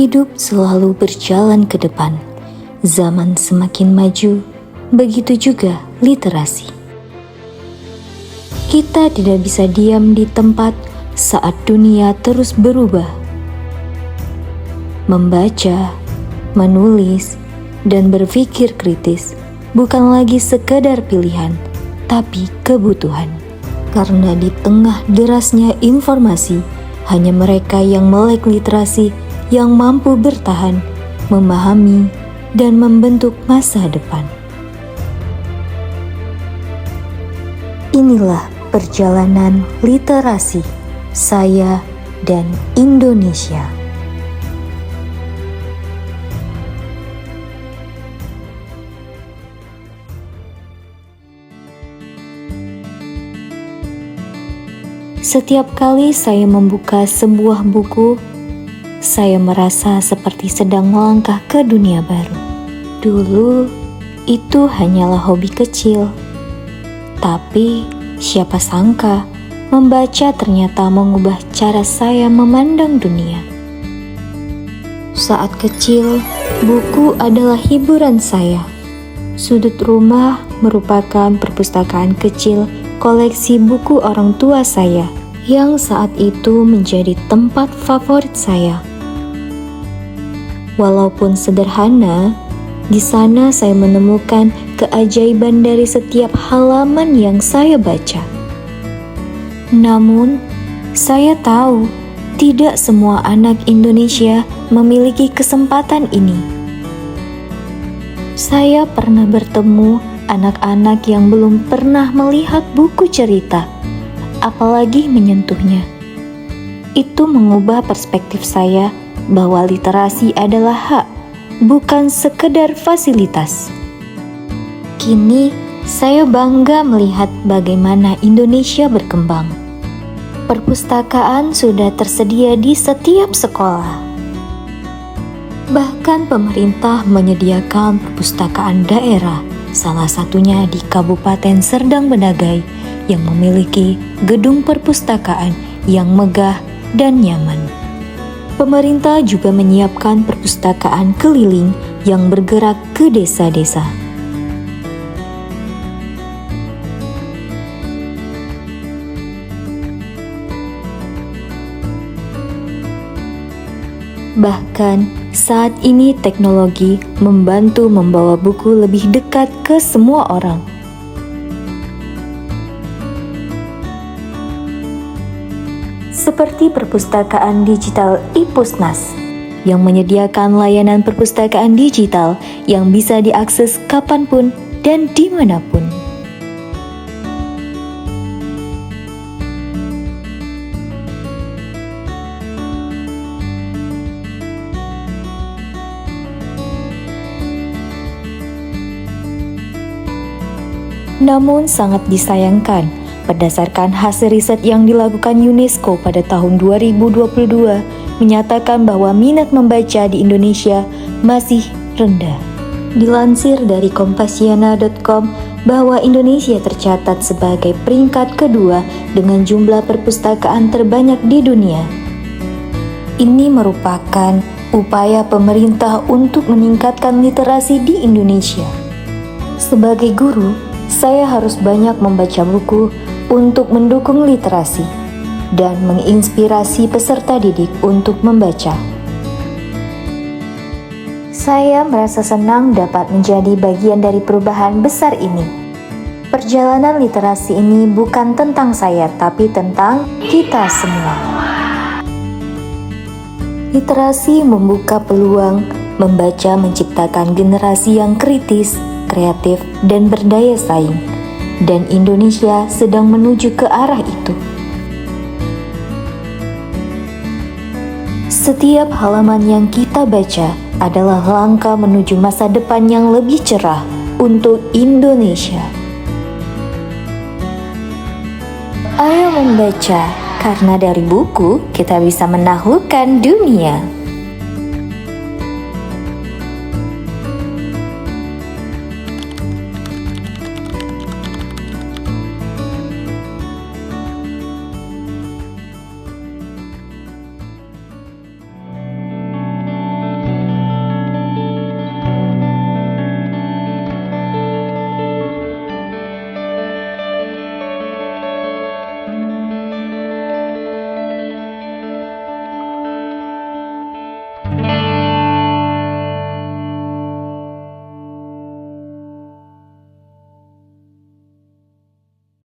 Hidup selalu berjalan ke depan. Zaman semakin maju, begitu juga literasi. Kita tidak bisa diam di tempat saat dunia terus berubah. Membaca, menulis, dan berpikir kritis bukan lagi sekedar pilihan, tapi kebutuhan. Karena di tengah derasnya informasi, hanya mereka yang melek literasi yang mampu bertahan, memahami, dan membentuk masa depan. Inilah perjalanan literasi saya dan Indonesia. Setiap kali saya membuka sebuah buku, saya merasa seperti sedang melangkah ke dunia baru. Dulu, itu hanyalah hobi kecil. Tapi, siapa sangka, membaca ternyata mengubah cara saya memandang dunia. Saat kecil, buku adalah hiburan saya. Sudut rumah merupakan perpustakaan kecil koleksi buku orang tua saya, yang saat itu menjadi tempat favorit saya. Walaupun sederhana, di sana saya menemukan keajaiban dari setiap halaman yang saya baca. Namun, saya tahu tidak semua anak Indonesia memiliki kesempatan ini. Saya pernah bertemu anak-anak yang belum pernah melihat buku cerita, apalagi menyentuhnya. Itu mengubah perspektif saya bahwa literasi adalah hak, bukan sekedar fasilitas. Kini, saya bangga melihat bagaimana Indonesia berkembang. Perpustakaan sudah tersedia di setiap sekolah. Bahkan pemerintah menyediakan perpustakaan daerah, salah satunya di Kabupaten Serdang Bedagai yang memiliki gedung perpustakaan yang megah dan nyaman. Pemerintah juga menyiapkan perpustakaan keliling yang bergerak ke desa-desa. Bahkan saat ini teknologi membantu membawa buku lebih dekat ke semua orang. Seperti perpustakaan digital iPusnas yang menyediakan layanan perpustakaan digital yang bisa diakses kapanpun dan dimanapun. Namun sangat disayangkan, berdasarkan hasil riset yang dilakukan UNESCO pada tahun 2022 menyatakan bahwa minat membaca di Indonesia masih rendah. Dilansir dari Kompasiana.com bahwa Indonesia tercatat sebagai peringkat kedua dengan jumlah perpustakaan terbanyak di dunia. Ini merupakan upaya pemerintah untuk meningkatkan literasi di Indonesia. Sebagai guru, saya harus banyak membaca buku untuk mendukung literasi dan menginspirasi peserta didik untuk membaca. Saya merasa senang dapat menjadi bagian dari perubahan besar ini. Perjalanan literasi ini bukan tentang saya, tapi tentang kita semua. Literasi membuka peluang membaca menciptakan generasi yang kritis, kreatif, dan berdaya saing. Dan Indonesia sedang menuju ke arah itu. Setiap halaman yang kita baca adalah langkah menuju masa depan yang lebih cerah untuk Indonesia. Ayo membaca, karena dari buku kita bisa menaklukkan dunia.